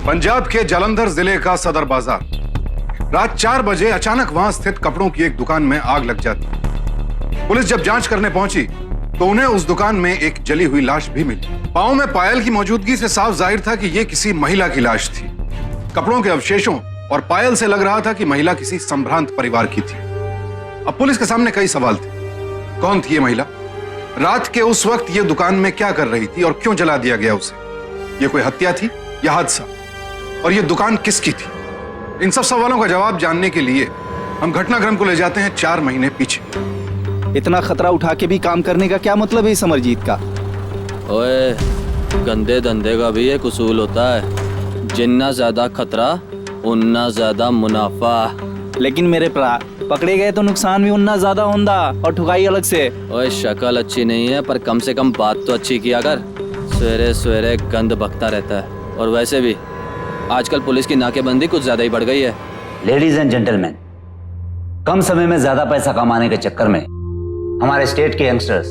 पंजाब के जालंधर जिले का सदर बाजार। रात 4 बजे अचानक वहां स्थित कपड़ों की एक दुकान में आग लग जाती। पुलिस जब जांच करने पहुंची तो उन्हें उस दुकान में एक जली हुई लाश भी मिली। पांव में पायल की मौजूदगी से साफ जाहिर था कि यह किसी महिला की लाश थी। कपड़ों के अवशेषों और पायल से लग रहा था कि महिला किसी संभ्रांत परिवार की थी। अब पुलिस के सामने कई सवाल थे। कौन थी ये महिला? रात के उस वक्त ये दुकान में क्या कर रही थी और क्यों जला दिया गया उसे? ये कोई हत्या थी या हादसा? और ये दुकान किसकी थी? इन सब सवालों का जवाब जानने के लिए हम घटनाक्रम को ले जाते हैं 4 महीने पीछे। इतना खतरा उठा के भी काम करने का क्या मतलब है इस अमरजीत का? ओए, गंदे धंधे का भी एक उसूल होता है, जितना ज्यादा खतरा उतना ज्यादा मुनाफा। लेकिन मेरे भरा पकड़े गए तो नुकसान भी उतना ज्यादा होंदा और ठुकाई अलग से। ओए, शक्ल अच्छी नहीं है पर कम से कम बात तो अच्छी किया कर। सवेरे सवेरे गंद बकता रहता है। और वैसे भी आजकल पुलिस की नाकेबंदी कुछ ज्यादा ही बढ़ गई है। लेडीज एंड जेंटलमैन, कम समय में ज्यादा पैसा कमाने के चक्कर में हमारे स्टेट के यंगस्टर्स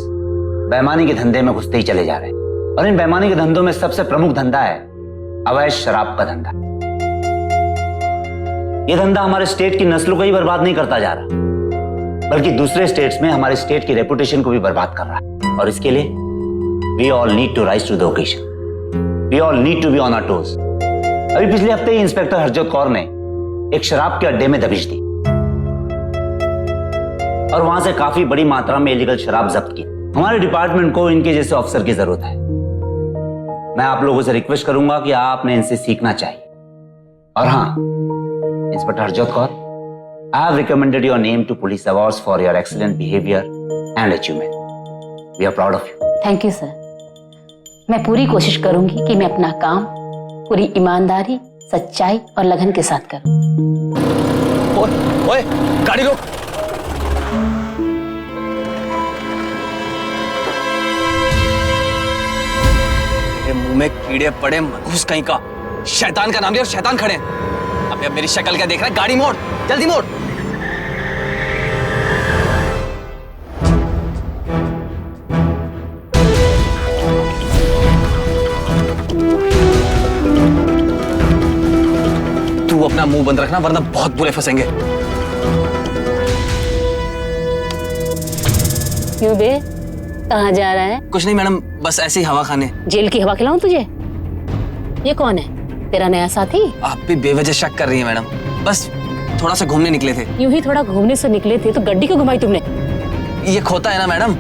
बेईमानी के धंधे में घुसते ही चले जा रहे हैं। और इन बेईमानी के धंधों में सबसे प्रमुख धंधा है अवैध शराब का धंधा। यह धंधा हमारे स्टेट की नस्लों को ही बर्बाद नहीं करता जा रहा, बल्कि दूसरे स्टेट्स में हमारे स्टेट की रेपुटेशन को भी बर्बाद कर रहा है। और इसके लिए we all need to rise to the occasion. We all need to be on our toes. अभी पिछले हफ्ते ही इंस्पेक्टर हरजोत कौर ने एक शराब के अड्डे में दबिश दी और वहां से काफी बड़ी मात्रा में इलीगल शराब जब्त की। हमारे डिपार्टमेंट को इनके जैसे ऑफिसर की जरूरत है। मैं आप लोगों से रिक्वेस्ट करूंगा कि आपने इनसे सीखना चाहिए। और हाँ, inspector Harjot Kaur, I have recommended your name to police awards for your excellent behaviour and achievement. We are proud of you. Thank you sir. मैं पूरी कोशिश करूंगी कि मैं अपना काम पूरी ईमानदारी, सच्चाई और लगन के साथ करूं। ओए, गाड़ी रोक। मेरे मुंह में कीड़े पड़े, मनहूस कहीं का। शैतान का नाम लिया और शैतान खड़े। अब मेरी शक्ल क्या देख रहा है? गाड़ी मोड़, जल्दी मोड़। तू अपना मुंह बंद रखना वरना बहुत बुरे फंसेंगे। क्यों बे, कहाँ जा रहा है? कुछ नहीं मैडम, बस ऐसे ही हवा खाने। जेल की हवा खिलाऊं तुझे? ये कौन है? तेरा नया साथी? आप भी बेवजह शक कर रही हैं मैडम। बस थोड़ा सा घूमने निकले थे। यूं ही थोड़ा घूमने से निकले थे तो गड्डी क्यों घुमाई तुमने? ये खोता है ना मैडम,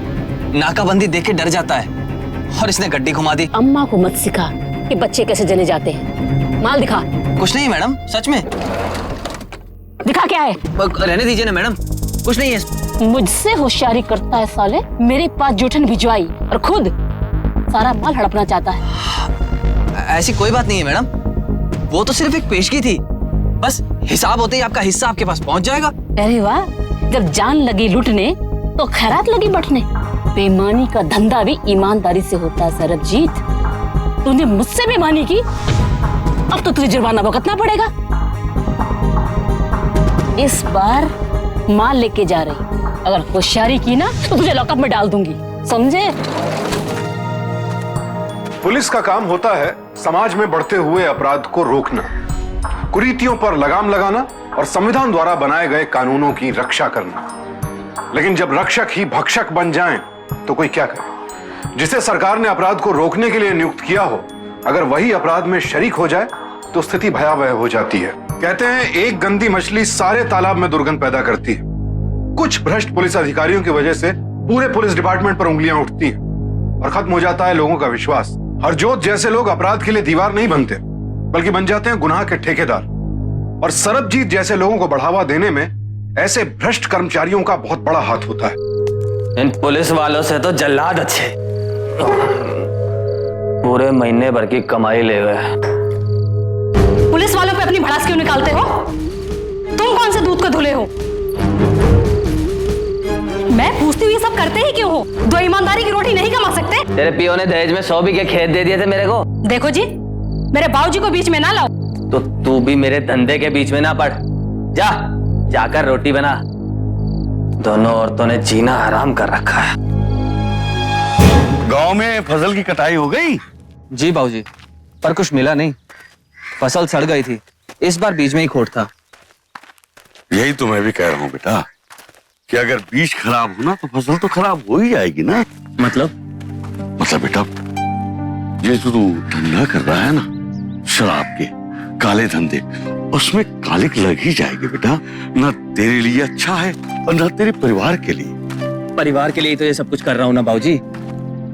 नाकाबंदी देख के डर जाता है और इसने गड्डी घुमा दी। अम्मा को मत सिखा कि बच्चे कैसे जने जाते हैं। माल दिखा। कुछ नहीं मैडम, सच में। दिखा क्या है? रहने दीजिए ना मैडम, कुछ नहीं है। मुझसे होशियारी करता है साले। मेरे पास जूठन भिजवाई और खुद सारा माल हड़पना चाहता है। ऐसी कोई बात नहीं है मैडम, वो तो सिर्फ एक पेशगी थी। बस हिसाब होते ही आपका हिस्सा आपके पास पहुंच जाएगा। अरे वाह, जब जान लगी लूटने तो खैरात लगी बटने। बेईमानी का धंधा भी ईमानदारी से होता है सरबजीत। तूने मुझसे बेईमानी की, अब तो तुझे जुर्माना भुगतना पड़ेगा। इस बार माल लेके जा रही, अगर होशियारी की ना तो तुझे लॉकअप में डाल दूंगी, समझे? पुलिस का काम होता है समाज में बढ़ते हुए अपराध को रोकना, कुरीतियों पर लगाम लगाना और संविधान द्वारा बनाए गए कानूनों की रक्षा करना। लेकिन जब रक्षक ही भक्षक बन जाएं, तो कोई क्या करे? जिसे सरकार ने अपराध को रोकने के लिए नियुक्त किया हो, अगर वही अपराध में शरीक हो जाए तो स्थिति भयावह हो जाती है। कहते हैं एक गंदी मछली सारे तालाब में दुर्गंध पैदा करती है। कुछ भ्रष्ट पुलिस अधिकारियों की वजह से पूरे पुलिस डिपार्टमेंट पर उंगलियां उठती हैं और खत्म हो जाता है लोगों का विश्वास। हरजोत जैसे लोग अपराध के लिए दीवार नहीं बनते, बल्कि बन जाते हैं गुनाह के ठेकेदार। और सरबजीत जैसे लोगों को बढ़ावा देने में ऐसे भ्रष्ट कर्मचारियों का बहुत बड़ा हाथ होता है। इन पुलिस वालों से तो जल्लाद अच्छे, पूरे महीने भर की कमाई ले गए। पुलिस वालों पे अपनी भड़ास क्यों निकालते हो? तुम कौन से दूध को धुले हो? मैं पूछती हूँ ये सब करते ही क्यों हो? दो ईमानदारी की रोटी नहीं कमा सकते? तेरे पियो ने दहेज में 100 बीघे खेत दे दिए थे मेरे को। देखो जी, मेरे बाबूजी को बीच में ना लाओ। तो तू भी मेरे धंधे के बीच में ना पड़। जा, जाकर रोटी बना। दोनों औरतों ने जीना हराम कर रखा है। गांव में फसल की कटाई हो गई? जी बाबूजी, पर कुछ मिला नहीं। फसल सड़ गई थी, इस बार बीज में ही खोट था। यही तो मैं भी कह रहा हूँ बेटा कि अगर बीज खराब हो ना तो फसल तो खराब हो ही जाएगी ना। मतलब बेटा ये जो तू धंधा कर रहा है ना, शराब के काले धंधे, उसमें कालिक लग ही जाएगी बेटा। ना तेरे लिए अच्छा है और ना तेरे परिवार के लिए। परिवार के लिए तो ये सब कुछ कर रहा हूँ ना बाबूजी।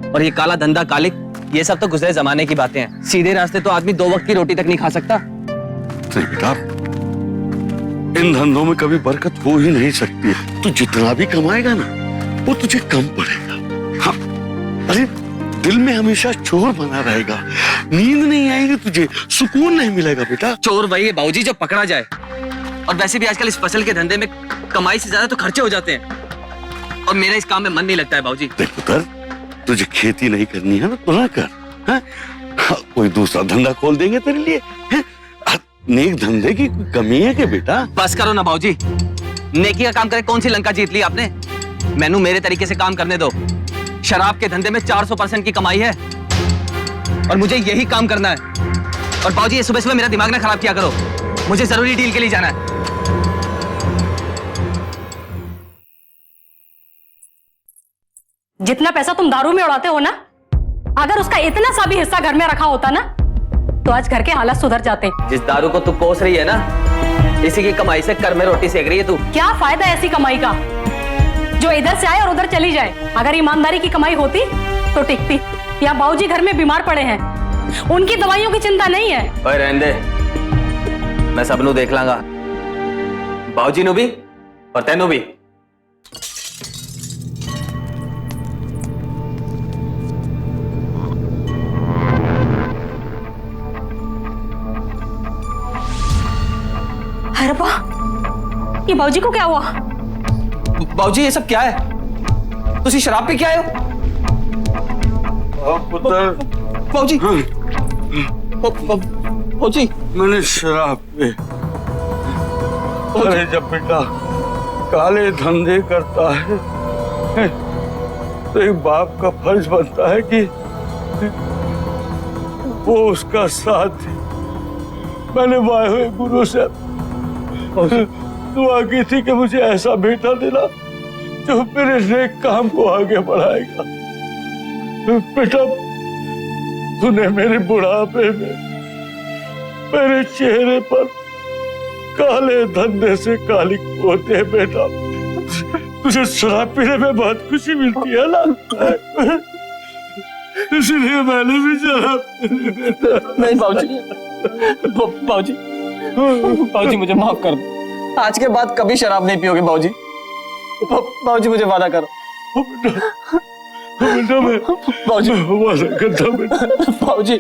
और ये काला धंधा, कालिक, ये सब तो गुजरे जमाने की बातें हैं। सीधे रास्ते तो आदमी 2 वक्त की रोटी तक नहीं खा सकता। नहीं बेटा, इन धंधों में कभी बरकत हो ही नहीं सकती। तू जितना भी कमाएगा ना वो तुझे कम पड़ेगा। हाँ, अरे दिल में हमेशा चोर बना रहेगा, नींद नहीं आएगी तुझे, सुकून नहीं मिलेगा बेटा। चोर वही है बाबूजी जो पकड़ा जाए। और वैसे भी आजकल इस फसल के धंधे में कमाई से ज्यादा तो खर्चे हो जाते हैं, और मेरा इस काम में मन नहीं लगता है बाबूजी। देख पुत्र, तुझे खेती नहीं करनी है ना तो ना कर। हाँ? कोई दूसरा धंधा खोल देंगे तेरे लिए। हाँ? नेक धंधे की कोई कमी है क्या बेटा? बस करो ना बाबूजी, नेकी का काम करे कौन सी लंका जीत ली आपने। मैनू मेरे तरीके से काम करने दो। शराब के धंधे में 400% की कमाई है और मुझे यही काम करना है। और बाबूजी ये सुबह सुबह मेरा दिमाग ना खराब किया करो, मुझे जरूरी डील के लिए जाना है। जितना पैसा तुम दारू में उड़ाते हो ना, अगर उसका इतना सा भी हिस्सा घर में रखा होता ना तो आज घर के हालात सुधर जाते। जिस दारू को तू कोस रही है ना, इसी की कमाई से कर में रोटी सेक रही है तू। क्या फायदा ऐसी कमाई का जो इधर से आए और उधर चली जाए। अगर ईमानदारी की कमाई होती तो टिकती। यहाँ बाबूजी घर में बीमार पड़े हैं, उनकी दवाइयों की चिंता नहीं है। ओए रहने दे, मैं सबनू देख लांगा, बाबूजी नु भी और तेनू भी। अरे वाह, ये बाबूजी को क्या हुआ? बाबूजी ये सब क्या है? तुसी शराब पी के आए हो? पुत्र, बाबूजी, बाबूजी, मैंने शराब पी। अरे जब बेटा काले धंधे करता है तो एक बाप का फर्ज बनता है कि वो उसका साथ दे। मैंने वाहे गुरु से दुआ की थी कि मुझे ऐसा बेटा देना जो मेरे नेक काम को आगे बढ़ाएगा। बेटा तूने मेरे बुढ़ापे में मेरे चेहरे पर काले धंधे से कालिक होते हैं। बेटा तुझे शराब पीने में बहुत खुशी मिलती है ना, इसलिए मैंने भी शराब। नहीं बाबूजी, बाबूजी, बाबूजी मुझे माफ कर दो। आज के बाद कभी शराब नहीं पियोगे बाबूजी। बाबूजी मुझे वादा करो। बेटा मैं बाबूजी वादा करता हूं बेटा। बाबूजी।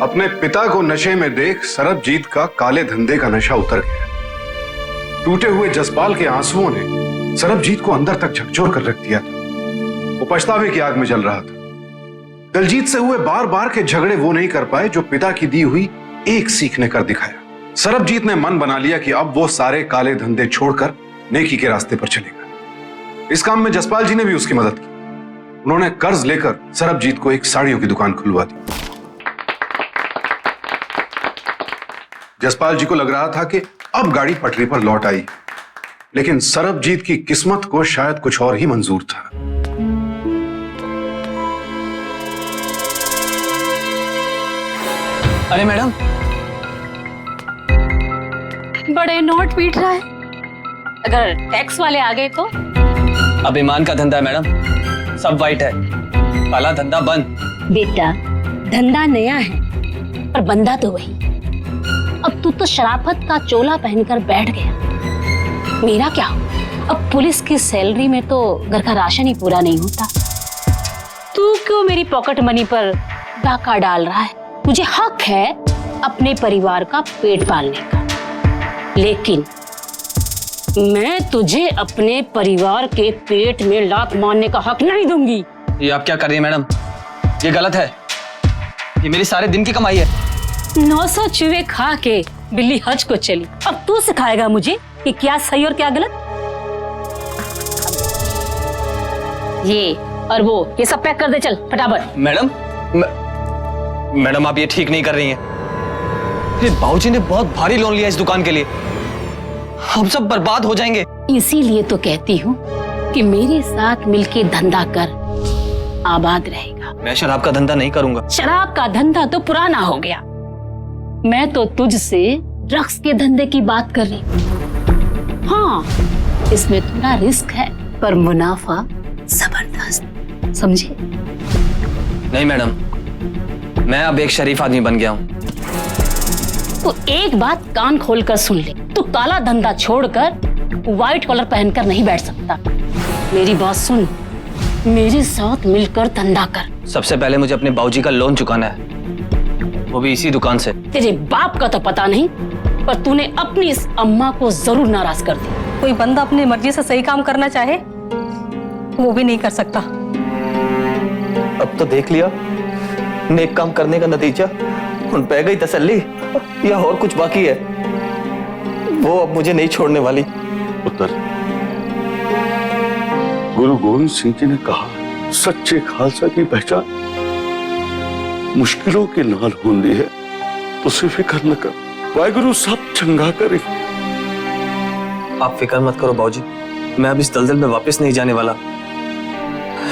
अपने पिता को नशे में देख सरबजीत का काले धंधे का नशा उतर गया। टूटे हुए जसपाल के आंसुओं ने सरबजीत को अंदर तक झकझोर कर रख दिया था। वो पछतावे की आग में जल रहा था। दलजीत से हुए बार बार के झगड़े वो नहीं कर पाए जो पिता की दी हुई एक सीख ने कर दिखाया। सरबजीत ने मन बना लिया कि अब वो सारे काले धंधे छोड़कर नेकी के रास्ते पर चलेगा। इस काम में जसपाल जी ने भी उसकी मदद की। उन्होंने कर्ज लेकर सरबजीत को एक साड़ियों की दुकान खुलवा दी। जसपाल जी को लग रहा था कि अब गाड़ी पटरी पर लौट आई, लेकिन सरबजीत की किस्मत को शायद कुछ और ही मंजूर था। अरे मैडम, बड़े नोट पीट रहा है। अगर टैक्स वाले आ गए तो? अब ईमान का धंधा है मैडम, सब वाइट है, काला धंधा बंद। बेटा धंधा नया है पर बंदा तो वही। अब तू तो शराफत का चोला पहनकर बैठ गया। मेरा क्या हो? अब पुलिस की सैलरी में तो घर का राशन ही पूरा नहीं होता। तू क्यों मेरी पॉकेट मनी पर डाका डाल रहा है? तुझे हक है अपने परिवार का पेट पालने का, लेकिन मैं तुझे अपने परिवार के पेट में लात मारने का हक नहीं दूंगी। ये आप क्या कर रही हैं मैडम? ये गलत है, ये मेरी सारे दिन की कमाई है। 900 चूहे खा के बिल्ली हज को चली। अब तू सिखाएगा मुझे कि क्या सही और क्या गलत। ये और वो, ये सब पैक कर दे, चल फटाफट। मैडम, मैडम आप ये ठीक नहीं कर रही हैं। बाबूजी ने बहुत भारी लोन लिया इस दुकान के लिए, हम सब बर्बाद हो जाएंगे। इसीलिए तो कहती हूँ कि मेरे साथ मिलके धंधा कर, आबाद रहेगा। मैं शराब का धंधा नहीं करूंगा। शराब का धंधा तो पुराना हो गया, मैं तो तुझसे ड्रग्स के धंधे की बात कर रही हूँ। हाँ, इसमें थोड़ा रिस्क है पर मुनाफा जबरदस्त, समझे? नहीं मैडम, मैं अब एक शरीफ आदमी बन गया हूँ। तो एक बात कान खोलकर सुन ले, तू काला धंधा छोड़कर व्हाइट कॉलर पहनकर नहीं बैठ सकता। मेरी बात सुन, मेरे साथ मिलकर धंधा कर। सबसे पहले मुझे अपने बाबूजी का लोन चुकाना है, वो भी इसी दुकान से। तेरे बाप का तो पता नहीं, पर तूने अपनी इस अम्मा को जरूर नाराज कर दिया। कोई बंदा अपनी मर्जी से सही काम करना चाहे वो भी नहीं कर सकता। अब तो देख लिया नेक काम करने का नतीजा। उन पे गई तसल्ली या और कुछ बाकी है? वो अब मुझे नहीं छोड़ने वाली। पुत्र, गुरु गोविंद सिंह जी ने कहा, सच्चे खालसा की पहचान मुश्किलों के नाल होती है। तुसी फिक्र न कर, वाहिगुरु सब चंगा करे। आप फिक्र मत करो बाबूजी, मैं अब इस दलदल में वापस नहीं जाने वाला,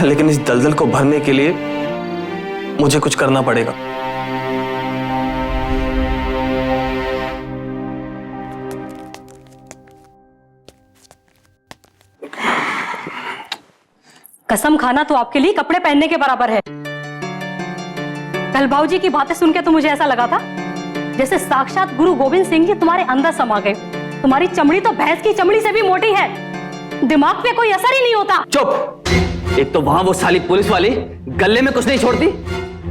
लेकिन इस दलदल को भरने के लिए मुझे कुछ करना पड़ेगा। कसम खाना तो आपके लिए कपड़े पहनने के बराबर है। कल बाबूजी की बातें सुन के तो मुझे ऐसा लगा था जैसे साक्षात गुरु गोविंद सिंह जी तुम्हारे अंदर समा गए। तुम्हारी चमड़ी तो भैंस की चमड़ी से भी मोटी है, दिमाग पे कोई असर ही नहीं होता। चुप! एक तो वहां वो साली पुलिस वाली गले में कुछ नहीं छोड़ती,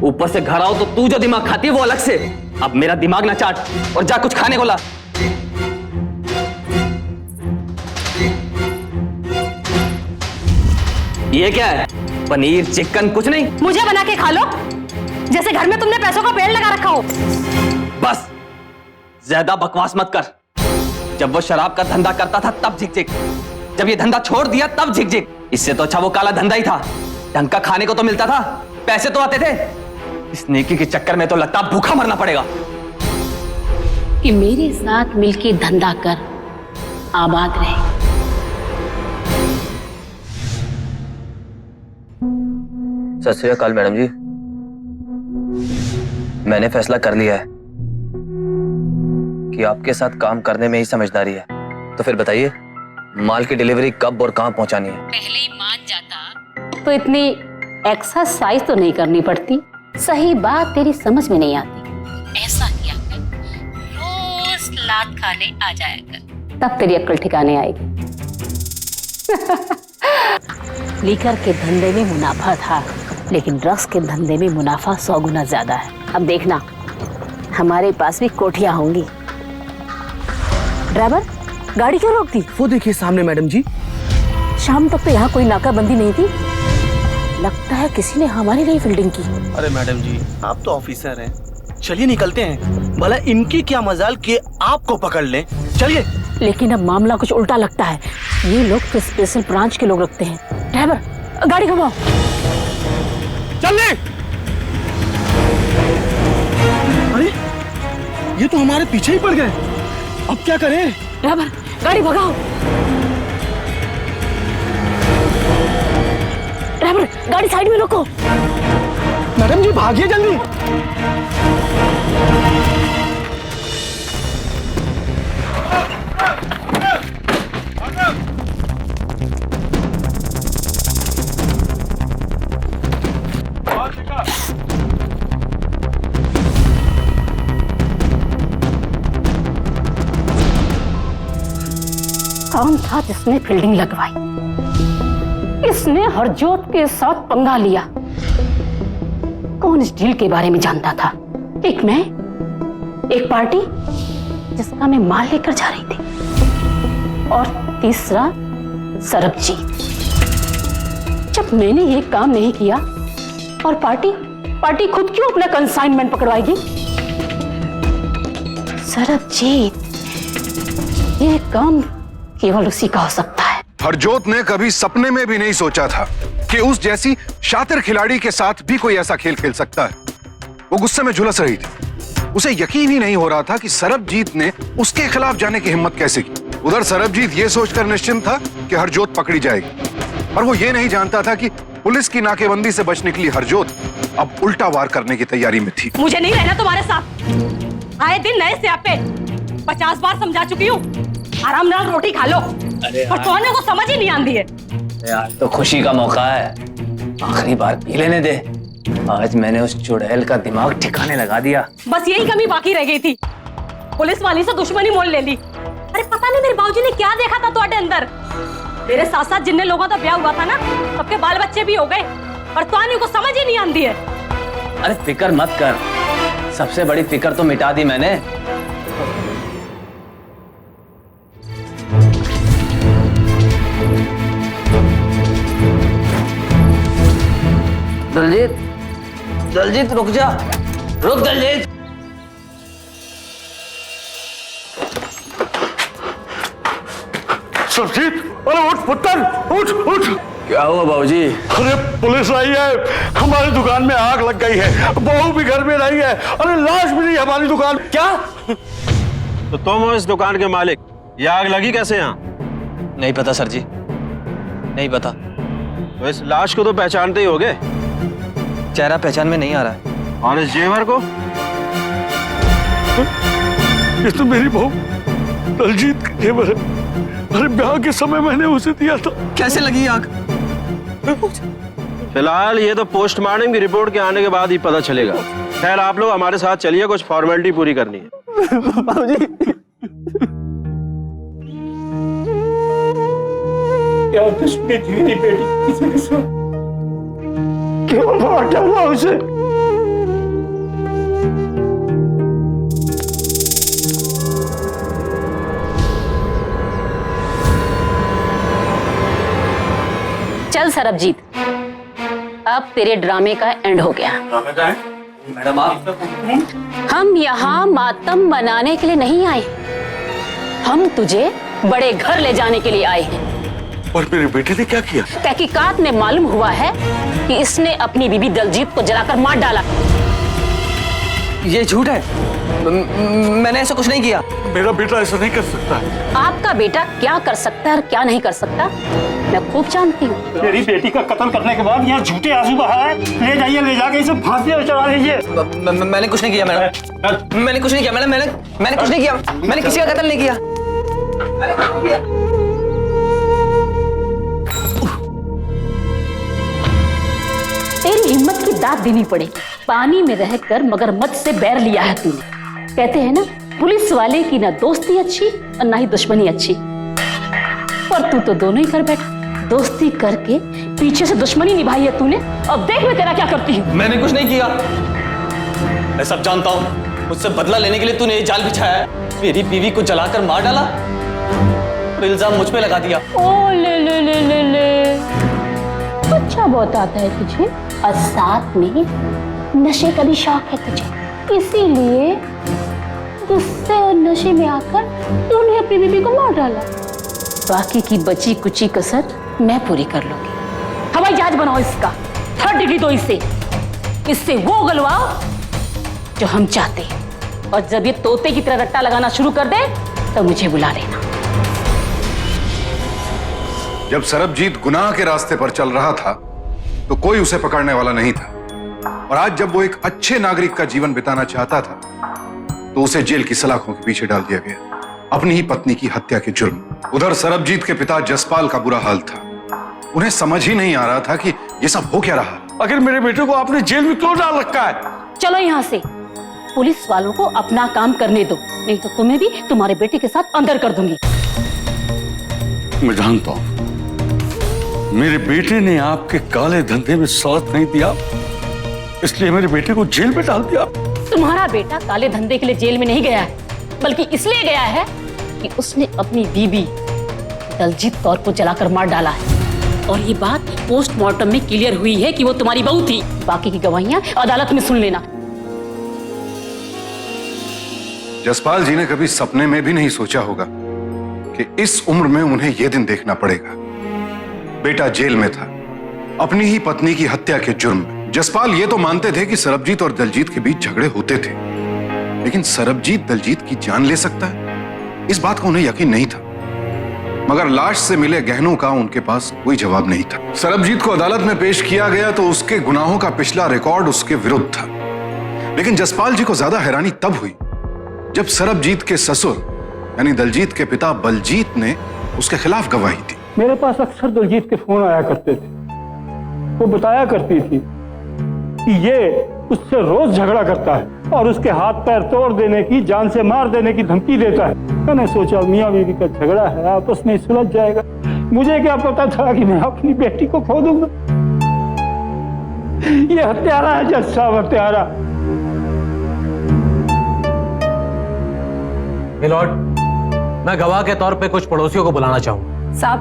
ऊपर से घर आओ तो तू जो दिमाग खाती है वो अलग से। अब मेरा दिमाग ना चाट और जा कुछ खाने को ला। ये क्या है? पनीर चिकन कुछ नहीं? मुझे बना के खा लो, जैसे घर में तुमने पैसों का पेड़ लगा रखा हो। बस ज्यादा बकवास मत कर। जब वो शराब का धंधा करता था तब झिक-झिक, जब ये धंधा छोड़ दिया तब झिक-झिक। इससे तो अच्छा वो काला धंधा ही था, ढंग का खाने को तो मिलता था, पैसे तो आते थे। इस नेकी के चक्कर में तो लगता भूखा मरना पड़ेगा। कि मेरे साथ मिलके धंधा कर, आबाद रहे। सत श्री अकाल मैडम जी, मैंने फैसला कर लिया है कि आपके साथ काम करने में ही समझदारी है। तो फिर बताइए माल की डिलीवरी कब और कहां पहुंचानी है? पहले ही मान जाता तो इतनी एक्सरसाइज तो नहीं करनी पड़ती। सही बात तेरी समझ में नहीं आती। ऐसा किया कर, रोज लात खाने आ जाया कर, तब तेरी अक्ल ठिकाने आएगी। लीकर के धंधे में मुनाफा था, लेकिन ड्रग्स के धंधे में मुनाफा 100 गुना ज्यादा है। अब देखना, हमारे पास भी कोठियां होंगी। ड्राइवर, गाड़ी क्यों रोक दी? वो देखिए सामने मैडम जी। शाम तक तो यहाँ कोई नाकाबंदी नहीं थी, लगता है किसी ने हमारी नई फील्डिंग की। अरे मैडम जी, आप तो ऑफिसर हैं, चलिए निकलते हैं। भला इनकी क्या मजाल कि आपको पकड़ लें। चलिए। लेकिन अब मामला कुछ उल्टा लगता है। ये लोग तो स्पेशल ब्रांच के लोग रखते हैं। ड्राइवर, गाड़ी घुमाओ। चलिए। अरे ये तो हमारे पीछे ही पड़ गए, अब क्या करें? ड्राइवर, गाड़ी भगाओ। ड्राइवर, गाड़ी साइड में रोको। मैडम जी भागिए जल्दी। कौन था जिसने फील्डिंग लगवाई? इसने हरजोत के साथ पंगा लिया। कौन इस डील के बारे में जानता था? एक मैं, एक पार्टी जिसका मैं माल लेकर जा रही थी, और तीसरा सरबजीत। जब मैंने ये काम नहीं किया और पार्टी खुद क्यों अपना कंसाइनमेंट पकड़वाएगी? सरबजीत, ये काम केवल उसी का हो सकता है। हरजोत ने कभी सपने में भी नहीं सोचा था कि उस जैसी शातिर खिलाड़ी के साथ भी कोई ऐसा खेल खेल सकता है। वो गुस्से में झुलस रही थी। उसे यकीन ही नहीं हो रहा था कि सरबजीत ने उसके खिलाफ जाने की हिम्मत कैसे की। उधर सरबजीत ये सोचकर निश्चिंत था कि हरजोत पकड़ी जाएगी, पर वो ये नहीं जानता था कि पुलिस की नाकेबंदी से बच निकली हरजोत अब उल्टा वार करने की तैयारी में थी। मुझे नहीं रहना तुम्हारे साथ। आए दिन नए स्यापे, 50 बार समझा चुकी हूँ। आराम नाल रोटी खा लो। पर तुम्हें को समझ ही नहीं आती है। यार तो खुशी का मौका है, आखिरी बार पी लेने दे। आज मैंने उस चुड़ैल का दिमाग ठिकाने लगा दिया। बस यही कमी बाकी रह गई थी, पुलिस वाली से दुश्मनी मोल ले ली। अरे पता नहीं मेरे बाबूजी ने क्या देखा था तुम्हारे अंदर। मेरे साथ साथ जिन्ने लोगों का ब्याह हुआ था ना, सबके बाल बच्चे भी हो गए, पर तुम्हें को समझ ही नहीं आती है। अरे फिक्र मत कर, सबसे बड़ी फिक्र तो मिटा दी मैंने। दलजीत, दलजीत रुक जा, रुक दलजीत। सरजीत, अरे उठ पुत्र, उठ उठ। क्या हुआ बाबूजी? अरे पुलिस आई है, हमारी दुकान में आग लग गई है, बहू भी घर में नहीं है, अरे लाश भी नहीं हमारी दुकान। क्या? तो तुम हो इस दुकान के मालिक, ये आग लगी कैसे यहाँ? नहीं पता सर जी, नहीं पता। तो इस लाश को तो पहचानते ही होगे। चेहरा पहचान में नहीं आ रहा है। और इस जेवर को? ये तो मेरी बहू दलजीत के जेवर है। अरे ब्याह के समय मैंने उसे दिया था। कैसे लगी आग? फिलहाल ये तो पोस्टमार्टम की रिपोर्ट के आने के बाद ही पता चलेगा। खैर आप लोग हमारे साथ चलिए, कुछ फॉर्मेलिटी पूरी करनी है। बाबूजी क्या दुश्मनी थी मेरी बेटी किसी के साथ? क्या हुआ उसे? चल सरबजीत, अब तेरे ड्रामे का एंड हो गया। मैडम आप? हम यहाँ मातम मनाने के लिए नहीं आए, हम तुझे बड़े घर ले जाने के लिए आए हैं। और मेरे बेटे ने क्या किया? तहकीकात में मालूम हुआ है कि इसने अपनी बीबी दलजीत को जलाकर मार डाला। ये झूठ है, मैंने ऐसा कुछ नहीं किया। मेरा बेटा ऐसा नहीं कर सकता है। आपका बेटा क्या कर सकता है और क्या नहीं कर सकता मैं खूब जानती हूँ। मेरी बेटी का कत्ल करने के बाद यहाँ झूठे आंसू बहाए, ले जाइए, ले जाके इसे फांसी पर चढ़ा लीजिए। मैंने कुछ नहीं किया मैडम, मैंने कुछ नहीं किया मैडम, मैंने कुछ नहीं किया, मैंने किसी का कत्ल नहीं किया। तेरी हिम्मत की दाद देनी पड़ेगी। पानी में रहकर मगरमच्छ से बैर लिया है तूने। कहते हैं ना, पुलिस वाले की ना दोस्ती अच्छी और ना ही दुश्मनी अच्छी। पर तू तो दोनों ही कर बैठा, दोस्ती करके पीछे से दुश्मनी निभाई है तूने। अब देख मैं तेरा क्या करती हूँ। मैंने कुछ नहीं किया, मैं सब जानता हूँ। मुझसे बदला लेने के लिए तूने ये जाल बिछाया है, मेरी बीवी को जलाकर मार डाला और इल्जाम मुझ पे लगा दिया। ओ ले ले ले ले ले, अच्छा बहुत आता है तुझे, और साथ में नशे का भी शौक है तुझे, इसीलिए गुस्से और नशे में आकर तूने अपनी बीबी को मार डाला। बाकी की बची कुची कसर मैं पूरी कर लूंगी। हवाई जहाज बनाओ इसका, 3rd डिग्री दो इससे वो उगलवाओ जो हम चाहते हैं। और जब ये तोते की तरह रट्टा लगाना शुरू कर दे तो मुझे बुला लेना। जब सरबजीत गुनाह के रास्ते पर चल रहा था तो कोई उसे पकड़ने वाला नहीं था, और आज जब वो एक अच्छे नागरिक का जीवन बिताना चाहता था तो उसे जेल की सलाखों के पीछे डाल दिया गया, अपनी ही पत्नी की हत्या के जुर्म। उधर सरबजीत के पिता जसपाल का बुरा हाल था, उन्हें समझ ही नहीं आ रहा था कि ये सब हो क्या रहा। आखिर मेरे बेटे को आपने जेल में क्यों डाल रखा है? चलो यहाँ से, पुलिस वालों को अपना काम करने दो, नहीं तो तुम्हें भी तुम्हारे बेटे के साथ अंदर कर दूंगी। मैं जानता हूँ मेरे बेटे ने आपके काले धंधे में साथ नहीं दिया, इसलिए मेरे बेटे को जेल में डाल दिया। तुम्हारा बेटा काले धंधे के लिए जेल में नहीं गया है, बल्कि इसलिए गया है कि उसने अपनी बीबी दलजीत कौर को जलाकर मार डाला है। और ये बात पोस्टमार्टम में क्लियर हुई है कि वो तुम्हारी बहू थी। बाकी की गवाहियां अदालत में सुन लेना। जसपाल जी ने कभी सपने में भी नहीं सोचा होगा कि इस उम्र में उन्हें यह दिन देखना पड़ेगा। बेटा जेल में था, अपनी ही पत्नी की हत्या के जुर्म में। जसपाल ये तो मानते थे कि सरबजीत और दलजीत के बीच झगड़े होते थे, लेकिन सरबजीत दलजीत की जान ले सकता है, इस बात का उन्हें यकीन नहीं था। मगर लाश से मिले गहनों का उनके पास कोई जवाब नहीं था। सरबजीत को अदालत में पेश किया गया तो उसके गुनाहों का पिछला रिकॉर्ड उसके विरुद्ध था। लेकिन जसपाल जी को ज्यादा हैरानी तब हुई जब सरबजीत के ससुर यानी दलजीत के पिता बलजीत ने उसके खिलाफ गवाही दी। मेरे पास अक्सर दलजीत के फोन आया करते थे। वो बताया करती थी कि ये उससे रोज झगड़ा करता है और उसके हाथ पैर तोड़ देने की, जान से मार देने की धमकी देता है। मैंने सोचा मियाँ बीवी का झगड़ा है, आपस में सुलझ जाएगा। मुझे क्या पता था कि मैं अपनी बेटी को खो दूंगा। ये हत्यारा है जज साहब, हत्यारा। मिलॉर्ड, मैं गवाह के तौर पे कुछ पड़ोसियों को बुलाना चाहूंगा। साहब,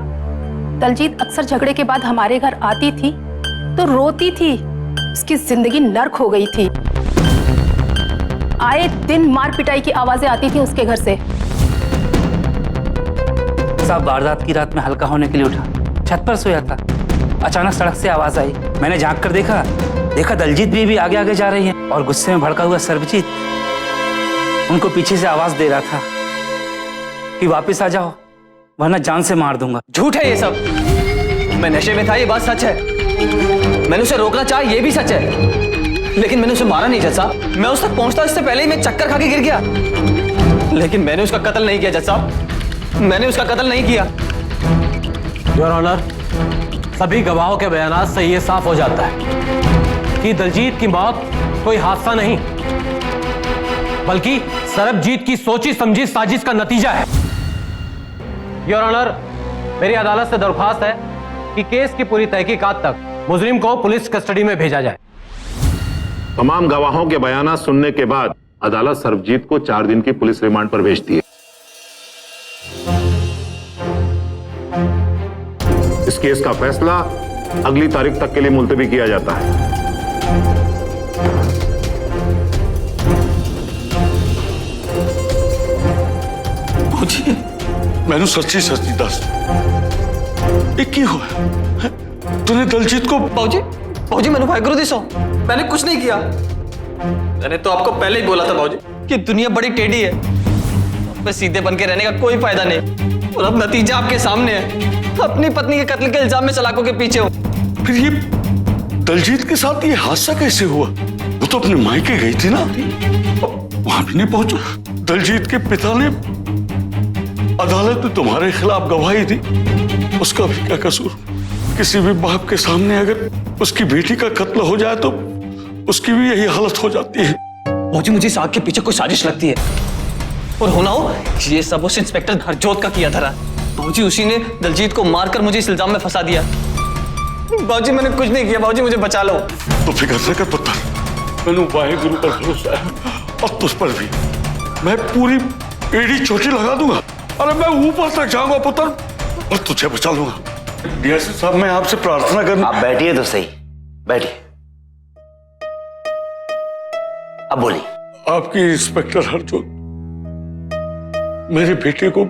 दलजीत अक्सर झगड़े के बाद हमारे घर आती थी तो रोती थी। उसकी जिंदगी नर्क हो गई थी। आए दिन मार पिटाई की आवाजें आती थी उसके घर से। साहब, वारदात की रात में हल्का होने के लिए उठा, छत पर सोया था। अचानक सड़क से आवाज आई। मैंने झांक कर देखा दलजीत भी आगे आगे जा रही है और गुस्से में भड़का हुआ सरबजीत उनको पीछे से आवाज दे रहा था कि वापस आ जाओ वरना जान से मार दूंगा। झूठ है ये सब। मैं नशे में था, ये बात सच है। मैंने उसे रोकना चाहा, ये भी सच है। लेकिन मैंने उसे मारा नहीं जज साहब। मैं उस तक पहुंचता इससे पहले ही मैं चक्कर खा के गिर गया। लेकिन मैंने उसका कत्ल नहीं किया जज साहब, मैंने उसका कत्ल नहीं किया। योर ऑनर, सभी गवाहों के बयानात से ये साफ हो जाता है कि दलजीत की मौत कोई हादसा नहीं बल्कि सरबजीत की सोची समझी साजिश का नतीजा है। योर ऑनर, मेरी अदालत से दरख्वास्त है कि केस की पूरी तहकीकात तक मुजरिम को पुलिस कस्टडी में भेजा जाए। तमाम गवाहों के बयान सुनने के बाद अदालत सरबजीत को 4 दिन की पुलिस रिमांड पर भेजती है। इस केस का फैसला अगली तारीख तक के लिए मुलतवी किया जाता है। मैंने सच्ची दस की हुआ तूने दलजीत को। बाबूजी मैंने वाहिगुरु दिसो, मैंने कुछ नहीं किया। मैंने तो आपको पहले ही बोला था बाबूजी कि दुनिया बड़ी टेढ़ी है, मैं सीधे बन के रहने का कोई फायदा नहीं। और अब नतीजा आपके सामने है। अपनी पत्नी के कत्ल के इल्जाम में सलाखों के पीछे हूं। फिर ये दलजीत के साथ ये हादसा कैसे हुआ? वो तो अपने मायके गई थी ना, वहां भी नहीं पहुंचा। दलजीत के पिता ने अदालत में तुम्हारे खिलाफ गवाही दी, उसका भी क्या कसूर? किसी भी बाप के सामने अगर उसकी बेटी का कत्ल हो जाए तो उसकी भी यही हालत हो जाती है। बाबूजी मुझे इस आग के पीछे कोई साजिश लगती है, और होना हो ये सब उस इंस्पेक्टर हरजोत का किया धरा। बाबूजी उसी ने दलजीत को मारकर मुझे इस इल्जाम में फंसा दिया। बाबूजी मैंने कुछ नहीं किया, बाबूजी मुझे बचा लो। तो फिक्र से कर पुत्र, मैंने वाहिगुरु पर भरोसा है और तुझ पर भी। मैं पूरी एड़ी चोटी लगा दूंगा। अरे मैं ऊपर तक जाऊंगा पुत्र और तुझे बचा लूंगा। डीएसपी साहब, मैं आपसे प्रार्थना करना। आप बैठिए तो सही, बैठिए। अब बोलिए। आपकी इंस्पेक्टर हरजोत मेरे बेटे को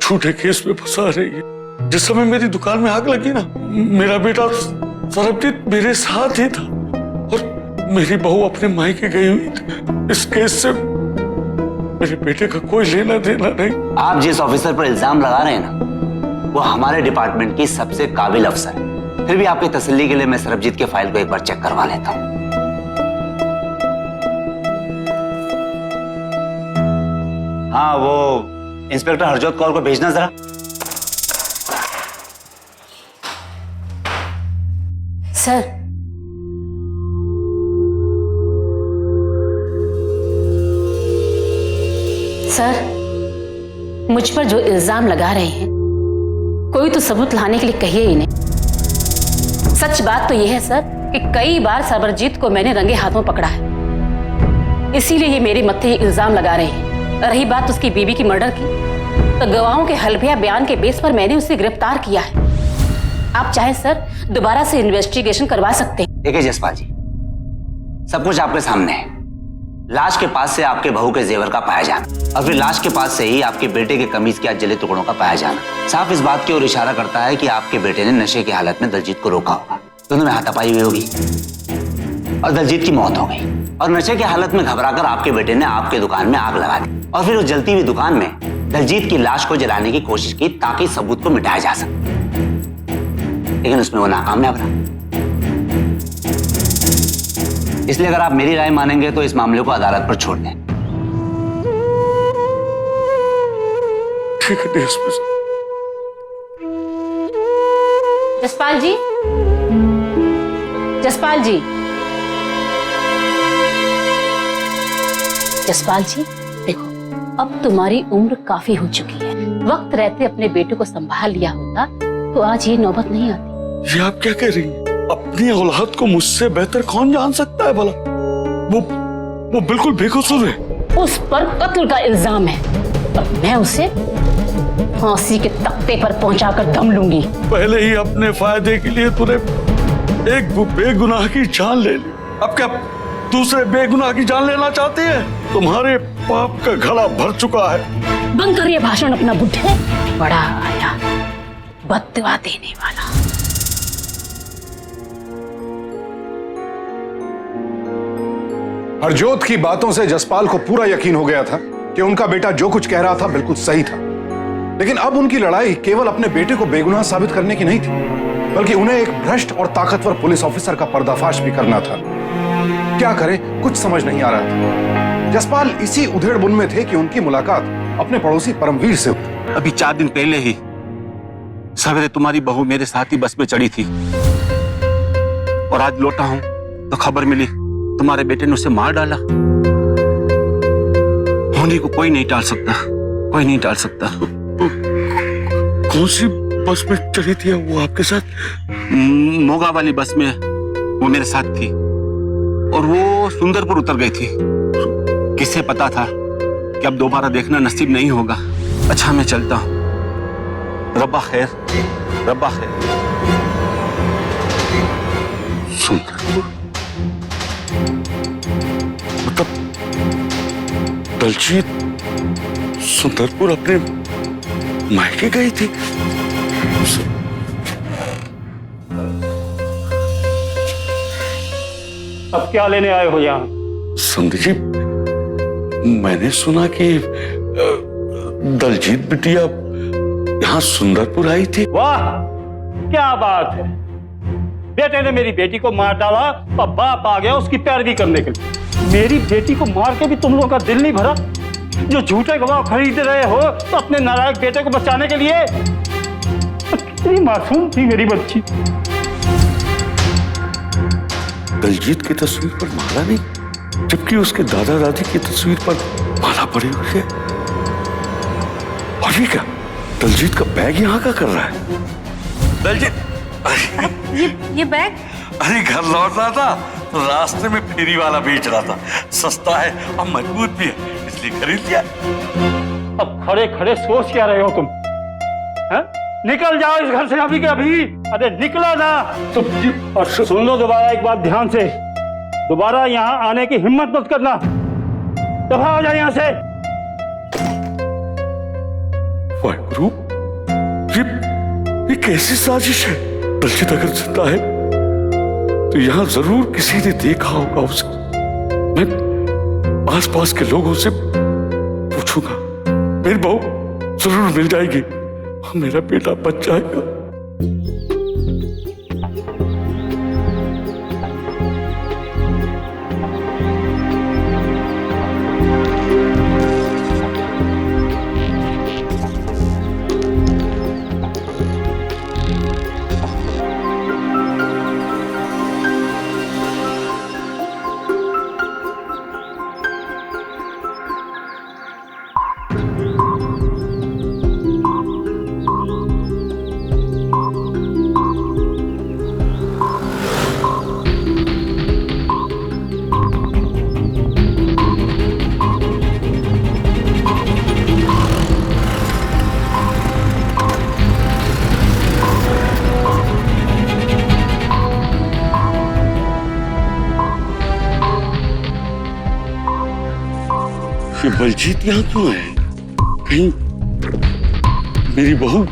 झूठे केस में फंसा रही है। जिस समय मेरी दुकान में आग लगी ना, मेरा बेटा सरबजीत मेरे साथ ही था और मेरी बहू अपने मायके गई हुई थी। इस केस से मेरे बेटे का कोई लेना देना नहीं। आप जिस ऑफिसर पर इल्जाम लगा रहे हैं ना, वो हमारे डिपार्टमेंट की सबसे काबिल अफसर है। फिर भी आपकी तसल्ली के लिए मैं सरबजीत के फाइल को एक बार चेक करवा लेता हूं। हाँ, वो इंस्पेक्टर हरजोत कौर को भेजना जरा। सर, सर, मुझ पर जो इल्जाम लगा रहे हैं कोई तो सबूत लाने के लिए कहिए ही नहीं। सच बात तो यह है सर कि कई बार सरबजीत को मैंने रंगे हाथों पकड़ा है, इसीलिए ये मेरे मत्थे ये इल्जाम लगा रहे हैं। रही बात उसकी बीवी की मर्डर की, तो गवाहों के हल्फिया बयान के बेस पर मैंने उसे गिरफ्तार किया है। आप चाहे सर दोबारा से इन्वेस्टिगेशन करवा सकते हैं। देखिए जसपाल जी, सब कुछ आपके सामने है। लाश के पास से आपके बहू के जेवर का पाया जाना और फिर लाश के पास से ही आपके बेटे के कमीज के जले टुकड़ों का पाया जाना साफ इस बात की ओर इशारा करता है कि आपके बेटे ने नशे की हालत में दलजीत को रोका होगा। दोनों में हाथापाई हुई होगी और दलजीत की मौत हो गई। और नशे की हालत में घबराकर आपके बेटे ने आपके दुकान में आग लगा दी और फिर उस जलती हुई दुकान में दलजीत की लाश को जलाने की कोशिश की ताकि सबूत को मिटाया जा सके, लेकिन उसमें वो नाकामयाब रहा। इसलिए अगर आप मेरी राय मानेंगे तो इस मामले को अदालत पर छोड़ दें। ठीक है डीएसपी साहब। जसपाल जी, जसपाल जी, जसपाल जी, देखो अब तुम्हारी उम्र काफी हो चुकी है। वक्त रहते अपने बेटे को संभाल लिया होता तो आज ये नौबत नहीं आती। ये आप क्या कह रही हैं? अपनी औलाद को मुझसे बेहतर कौन जान सकता है भला? वो बिल्कुल बेकसूर है। उस पर कत्ल का इल्जाम है और मैं उसे फांसी के तख्ते पर पहुंचाकर दम लूंगी। पहले ही अपने फायदे के लिए तूने एक बेगुनाह की जान ले ली, अब क्या दूसरे बेगुनाह की जान लेना चाहती है? तुम्हारे पाप का घड़ा भर चुका है। बंद करिए भाषण अपना बुढ़े। बड़ा आया बददुआ देने वाला। हरजोत की बातों से जसपाल को पूरा यकीन हो गया था कि उनका बेटा जो कुछ कह रहा था बिल्कुल सही था। लेकिन अब उनकी लड़ाई केवल अपने बेटे को बेगुनाह साबित करने की नहीं थी, बल्कि उन्हें एक भ्रष्ट और ताकतवर पुलिस ऑफिसर का पर्दाफाश भी करना था। क्या करें, कुछ समझ नहीं आ रहा था। जसपाल इसी उधेड़बुन में थे कि उनकी मुलाकात अपने पड़ोसी परमवीर से हुई। अभी 4 दिन पहले ही सवेरे तुम्हारी बहू मेरे साथ ही बस में चढ़ी थी और आज लौटा हूं तो खबर मिली तुम्हारे बेटे ने उसे मार डाला। होने को कोई नहीं टाल सकता, कोई नहीं टाल सकता। कौन सी बस में चढ़ी थी वो आपके साथ? मोगा वाली बस में वो मेरे साथ थी और वो सुंदरपुर उतर गई थी। किसे पता था कि अब दोबारा देखना नसीब नहीं होगा। अच्छा मैं चलता हूं। रब्बा खैर, रब्बा खैर। सुंदरपुर मतलब दलजीत सुंदरपुर अपने मायके गई थी। अब क्या लेने आए हो यहाँ? संधि जी, मैंने सुना कि दलजीत बिटिया यहाँ सुंदरपुर आई थी। वाह क्या बात है। बेटे ने मेरी बेटी को मार डाला और बाप आ गया उसकी पैरवी करने के लिए। मेरी बेटी को मार के भी तुम लोगों का दिल नहीं भरा? जो झूठे गवाह खरीद रहे हो तो अपने नालायक बेटे को बचाने के लिए। कितनी मासूम थी मेरी बच्ची। दलजीत की तस्वीर पर माला नहीं, जबकि उसके दादा दादी की तस्वीर पर माला पड़ी हुई है। और ये क्या, दलजीत का बैग यहाँ का कर रहा है? दलजीत ये बैग? अरे घर लौट रहा था तो रास्ते में फेरी वाला बेच रहा था। सस्ता है और मजबूत भी है, इसलिए खरीद लिया। अब खड़े खड़े सोच क्या रहे हो तुम? है? निकल जाओ इस घर से अभी के अभी। अरे निकला ना तो। और सुन लो दोबारा एक बात ध्यान से, दोबारा यहाँ आने की हिम्मत मत करना। दफा हो जाए यहाँ से। वाहिगुरु, ये कैसी साजिश है? दलजीत अगर जिंदा है तो यहाँ जरूर किसी ने देखा होगा उसे। मैं आसपास के लोगों से पूछूंगा, मेरी बहू जरूर मिल जाएगी, मेरा बेटा बच जाएगा। ये बलजीत यहाँ क्यों है? कहीं मेरी बहू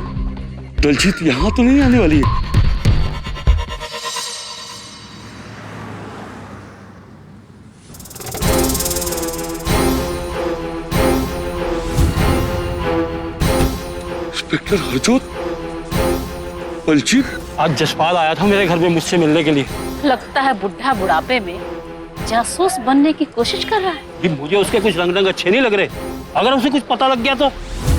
दलजीत यहाँ तो नहीं आने वाली है? इंस्पेक्टर हरजोत, दलजीत। आज जसपाल आया था मेरे घर में मुझसे मिलने के लिए। लगता है बुढ़ा बुढ़ापे में जासूस बनने की कोशिश कर रहा है। ये मुझे उसके कुछ रंग अच्छे नहीं लग रहे। अगर उसे कुछ पता लग गया तो?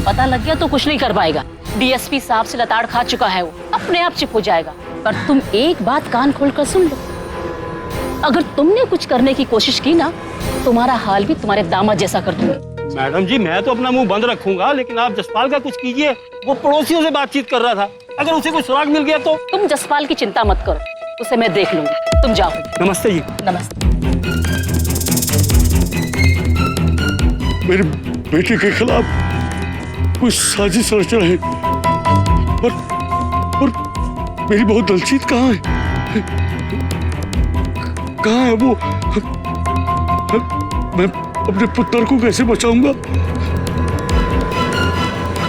पता लग गया तो कुछ नहीं कर पाएगा। डीएसपी साहब से लताड़ खा चुका है, वो अपने आप चुप हो जाएगा। पर तुम एक बात कान खोलकर सुन लो, अगर तुमने कुछ करने की कोशिश की ना, तुम्हारा हाल भी तुम्हारे दामाद जैसा कर दूंगी। मैडम जी, मैं तो अपना मुंह बंद रखूंगा, लेकिन आप जसपाल का कुछ कीजिए। वो पड़ोसियों से बातचीत कर रहा था, अगर उसे कोई सुराग मिल गया तो? तुम जसपाल की चिंता मत करो, उसे मैं देख लूंगी। तुम जाओ। नमस्ते जी। नमस्ते। मेरे बेटे के खिलाफ कोई साजिश रच रहे हैं। और मेरी बहू दलजीत कहाँ है? कहाँ है वो? मैं अपने पुत्र को कैसे बचाऊंगा?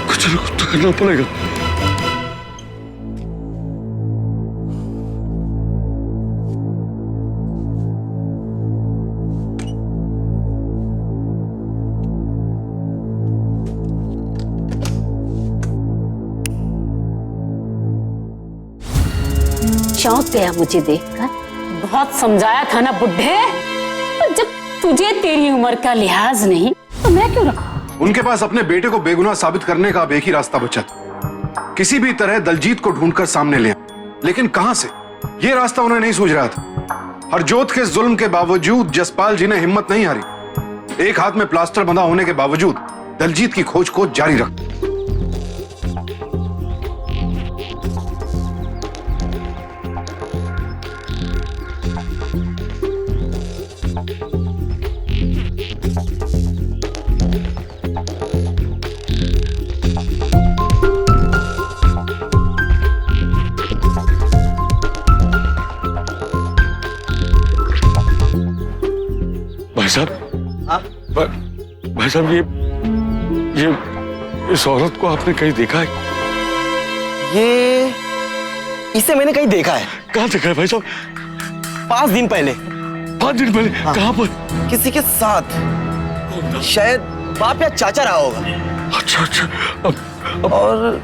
कुछ न कुछ तो करना पड़ेगा। चौंक गया मुझे देखकर। बहुत समझाया था ना बुढ़े, पर जब तुझे तेरी उम्र का लिहाज नहीं तो मैं क्यों रखूं? उनके पास अपने बेटे को बेगुनाह साबित करने का अब एक ही रास्ता बचा था, किसी भी तरह दलजीत को ढूंढकर सामने ले आए। लेकिन कहां से, यह रास्ता उन्हें नहीं सूझ रहा था। हरजोत के जुल्म के बावजूद जसपाल जी ने हिम्मत नहीं हारी। एक हाथ में प्लास्टर बंधा होने के बावजूद दलजीत की खोज को जारी रखा। भाई साहब, ये इस औरत को आपने कहीं देखा है? इसे मैंने कहीं देखा है। कहाँ देखा है भाई साहब? 5 दिन पहले। 5 दिन पहले? हाँ। कहाँ पर? किसी के साथ, शायद बाप या चाचा रहा होगा। अच्छा अच्छा। और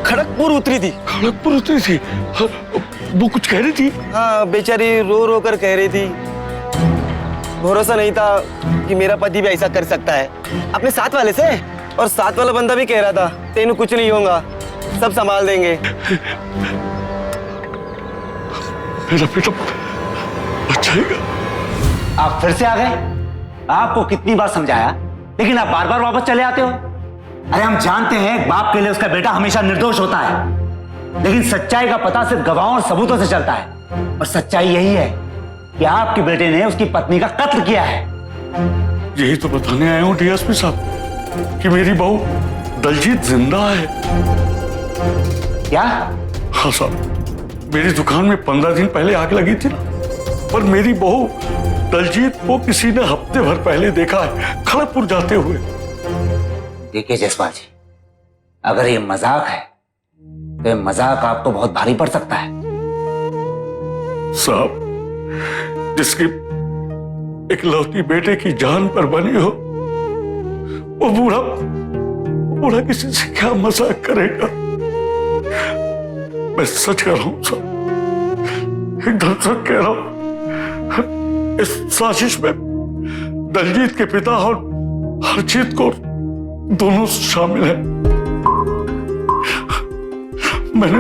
खड़गपुर उतरी थी। खड़गपुर उतरी थी? हाँ, वो कुछ कह रही थी? हाँ, बेचारी रो रो कर कह रही थी। भरोसा नहीं था कि मेरा पति भी ऐसा कर सकता है अपने साथ वाले से। और साथ वाला बंदा भी कह रहा था, तेनू कुछ नहीं होगा, सब संभाल देंगे। मेरा बेटा बचाएगा। आप फिर से आ गए? आपको कितनी बार समझाया, लेकिन आप बार बार वापस चले आते हो। अरे हम जानते हैं एक बाप के लिए उसका बेटा हमेशा निर्दोष होता है, लेकिन सच्चाई का पता सिर्फ गवाहों और सबूतों से चलता है। और सच्चाई यही है कि आपके बेटे ने उसकी पत्नी का कत्ल किया है। यही तो बताने आया हूँ डीएसपी साहब कि मेरी बहू दलजीत जिंदा है। क्या? हाँ साहब, मेरी दुकान में 15 दिन पहले आग लगी थी ना, पर मेरी बहू दलजीत को किसी ने हफ्ते भर पहले देखा है खड़गपुर जाते हुए। देखिए जसपाल जी, अगर ये मजाक है तो ये मजाक आपको बहुत भारी पड़ सकता है। साहब, जिसकी इकलौती बेटे की जान पर बनी हो, वो बूढ़ा किसी से क्या मजाक करेगा? मैं सच कह रहा हूं साहब, एकदम सच कह रहा हूं। इस साजिश में दलजीत के पिता और हरजीत को दोनों शामिल हैं। मैंने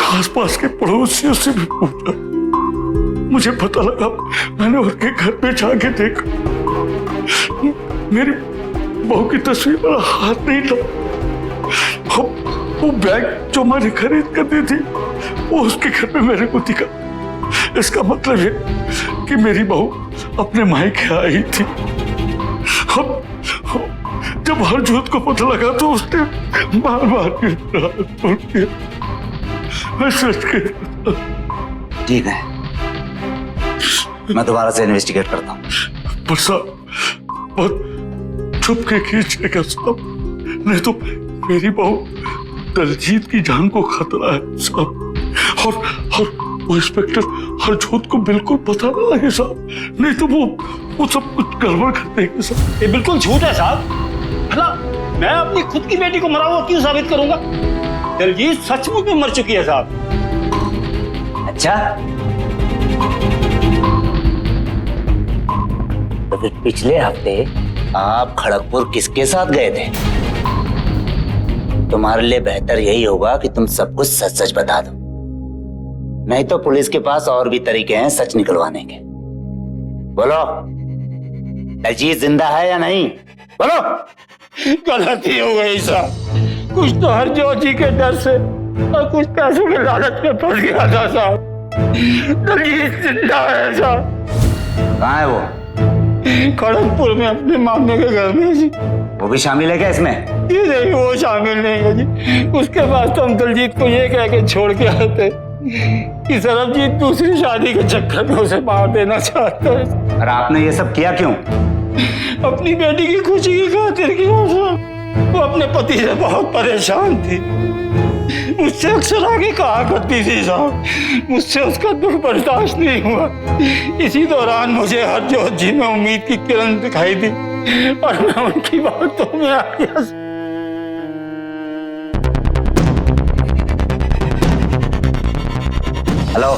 आसपास के पड़ोसियों से भी पूछा, मुझे पता लगा। मैंने उनके घर पे जाके देखा, मेरी बहू की तस्वीर मेरा हाथ नहीं था। वो बैग जो मैंने खरीद कर दी थी, वो उसके घर में मेरे को दिखा। इसका मतलब है कि मेरी बहू अपने मायके आई थी। जब हरजोत को पता लगा तो उसने मार के मैं सच कह। ठीक है, मैं दोबारा से इन्वेस्टिगेट करता हूँ। पर साहब, बहुत छुप के कीजिएगा साहब, नहीं तो मेरी बहू दलजीत की जान को खतरा है साहब। और वो इंस्पेक्टर हरजोत को बिल्कुल पता ना लगे साहब, नहीं तो वो सब कुछ गड़बड़ कर देंगे साहब। ये बिल्कुल झूठ है साहब। भला मैं अपनी खुद की बेटी को मरा हुआ क्यों साबित करूंगा? दलजीत सचमुच में मर चुकी है साहब। अच्छा, तो फिर पिछले हफ्ते आप खड़गपुर किसके साथ गए थे? तुम्हारे लिए बेहतर यही होगा कि तुम सब कुछ सच सच बता दो, नहीं तो पुलिस के पास और भी तरीके हैं सच निकलवाने के। बोलो, दलजीत जिंदा है या नहीं? बोलो। गलती हो गई साहब, कुछ तो हरजोत जी के डर से और कुछ पैसों के लालच में पड़ गया था साहब। दलजीत जिंदा है साहब। कहाँ है वो? खड़गपुर में अपने मामले के घर में जी। वो भी शामिल है क्या इसमें? जी नहीं, वो शामिल नहीं है जी। उसके बाद तो हम दलजीत को ये कह के छोड़ के आते कि सरबजीत दूसरी शादी के चक्कर में उसे मार देना चाहता है। और आपने ये सब किया क्यों? अपनी बेटी की खुशी की खातिर किया साहब। वो अपने पति से बहुत परेशान थी, मुझसे अक्सर आगे कहा करती थी साहब। मुझसे उसका दुख बर्दाश्त नहीं हुआ। इसी दौरान मुझे हरजोत जी में उम्मीद की किरण दिखाई दी और मैं उनकी बातों में आ गया। Hello,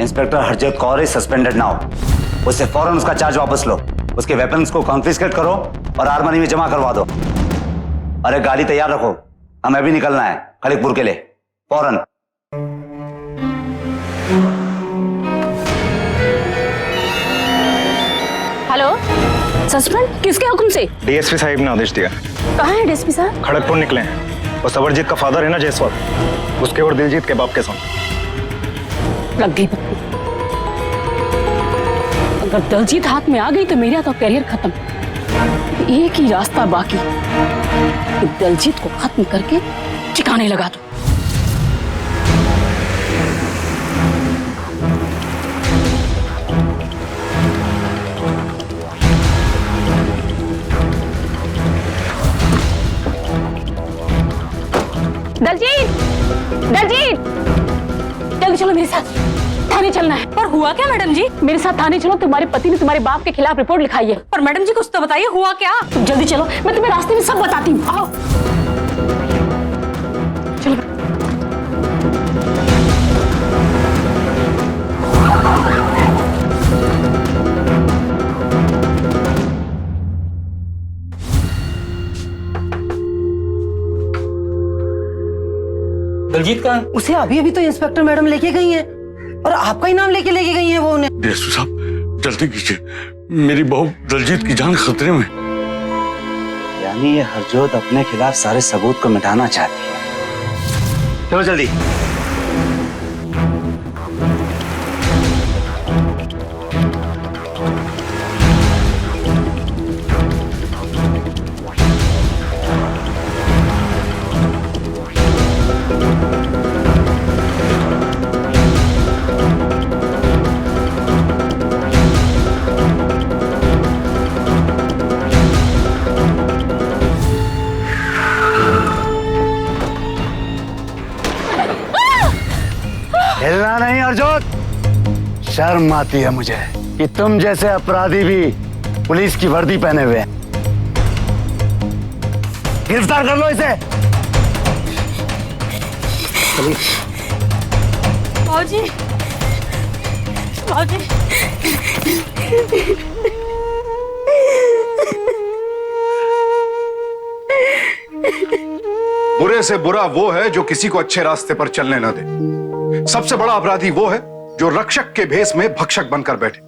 inspector Harjot Kaur is suspended now. उससे फौरन उसका चार्ज वापस लो, उसके वेपन्स को कॉन्फिस्केट करो और आर्मनी में जमा करवा दो। अरे गाड़ी तैयार रखो, हमें भी निकलना है खड़गपुर के लिए, फौरन। हेलो, सस्पेंड किसके हुक्म से? डीएसपी साहब ने आदेश दिया। कहाँ है डीएसपी साहब? खड़गपुर निकले हैं। वो सबरजीत का फादर है ना जयसवाल, उसके और दिलजीत के बाप के साथ लग गई बत्ती। अगर दलजीत हाथ में आ गई तो मेरा तो करियर खत्म। एक ही रास्ता बाकी कि दलजीत को खत्म करके ठिकाने लगा दो। दलजीत, दलजीत, जल्दी चलो मेरे साथ, थाने चलना है। पर हुआ क्या मैडम जी? मेरे साथ थाने चलो, तुम्हारे पति ने तुम्हारे बाप के खिलाफ रिपोर्ट लिखाई है। पर मैडम जी कुछ तो बताइए, हुआ क्या? तुम जल्दी चलो, मैं तुम्हें रास्ते में सब बताती हूँ। आओ चलो। दलजीत कहाँ? उसे अभी अभी तो इंस्पेक्टर मैडम लेके गई हैं और आपका ही नाम लेके गई हैं वो उन्हें। डीएसपी साहब जल्दी कीजिए, मेरी बहू दलजीत की जान खतरे में। यानी ये हरजोत अपने खिलाफ सारे सबूत को मिटाना चाहती है। चलो जल्दी। हिलना नहीं हरजोत। शर्म आती है मुझे कि तुम जैसे अपराधी भी पुलिस की वर्दी पहने हुए हैं। गिरफ्तार कर लो इसे। बाबूजी, बाबूजी। बुरे से बुरा वो है जो किसी को अच्छे रास्ते पर चलने न दे। सबसे बड़ा अपराधी वो है जो रक्षक के भेष में भक्षक बनकर बैठे।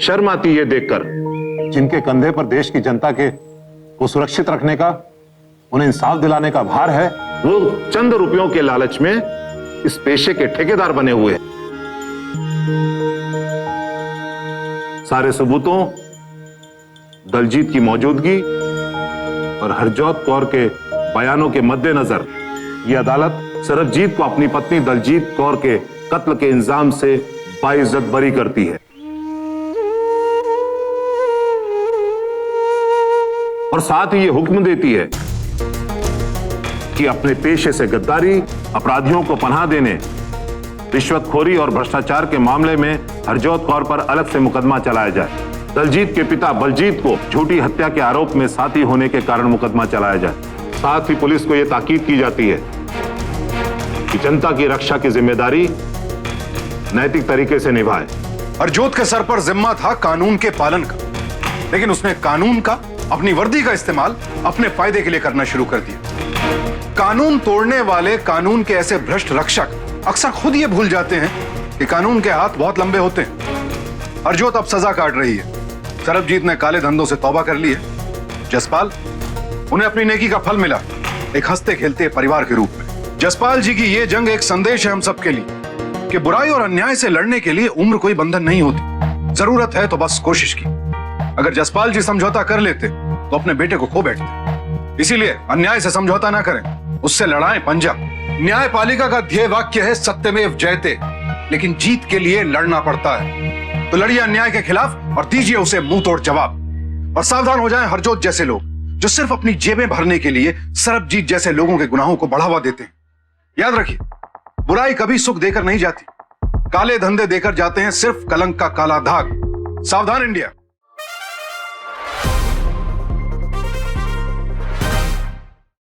शर्म आती ये देखकर जिनके कंधे पर देश की जनता के को सुरक्षित रखने का, उन्हें इंसाफ दिलाने का भार है, वो चंद रुपयों के लालच में इस पेशे के ठेकेदार बने हुए हैं। सारे सबूतों, दलजीत की मौजूदगी और हरजोत कौर के बयानों के मद्देनजर यह अदालत सरबजीत को अपनी पत्नी दलजीत कौर के कत्ल के इल्जाम से बाइज्जत बरी करती है और साथ ही यह हुक्म देती है कि अपने पेशे से गद्दारी, अपराधियों को पनाह देने, रिश्वतखोरी और भ्रष्टाचार के मामले में हरजोत कौर पर अलग से मुकदमा चलाया जाए। दलजीत के पिता बलजीत को झूठी हत्या के आरोप में साथी होने के कारण मुकदमा चलाया जाए। साथ ही पुलिस को यह ताकीद की जाती है कि जनता की रक्षा की जिम्मेदारी नैतिक तरीके से निभाए। हरजोत के सर पर जिम्मा था कानून के पालन का, लेकिन उसने कानून का, अपनी वर्दी का इस्तेमाल अपने फायदे के लिए करना शुरू कर दिया। कानून तोड़ने वाले कानून के ऐसे भ्रष्ट रक्षक अक्सर खुद ये भूल जाते हैं कि कानून के हाथ बहुत लंबे होते हैं। हरजोत अब सजा काट रही है। सरबजीत ने काले धंधों से तौबा कर ली है। जसपाल, उन्हें अपनी नेकी का फल मिला, एक हंसते खेलते परिवार के रूप में। जसपाल जी की ये जंग एक संदेश है हम सबके लिए कि बुराई और अन्याय से लड़ने के लिए उम्र कोई बंधन नहीं होती। जरूरत है तो बस कोशिश की। अगर जसपाल जी समझौता कर लेते तो अपने बेटे को खो बैठते। इसीलिए अन्याय से समझौता ना करें, उससे लड़ाएं पंजा। न्यायपालिका का ध्येय वाक्य है सत्यमेव जयते, लेकिन जीत के लिए लड़ना पड़ता है। तो लड़िए अन्याय के खिलाफ और दीजिए उसे मुंह तोड़ जवाब। और सावधान हो जाएं हरजोत जैसे लोग जो सिर्फ अपनी जेबें भरने के लिए सरबजीत जैसे लोगों के गुनाहों को बढ़ावा देते हैं। याद रखिए, बुराई कभी सुख देकर नहीं जाती, काले धंधे देकर जाते हैं सिर्फ कलंक का काला दाग। सावधान इंडिया।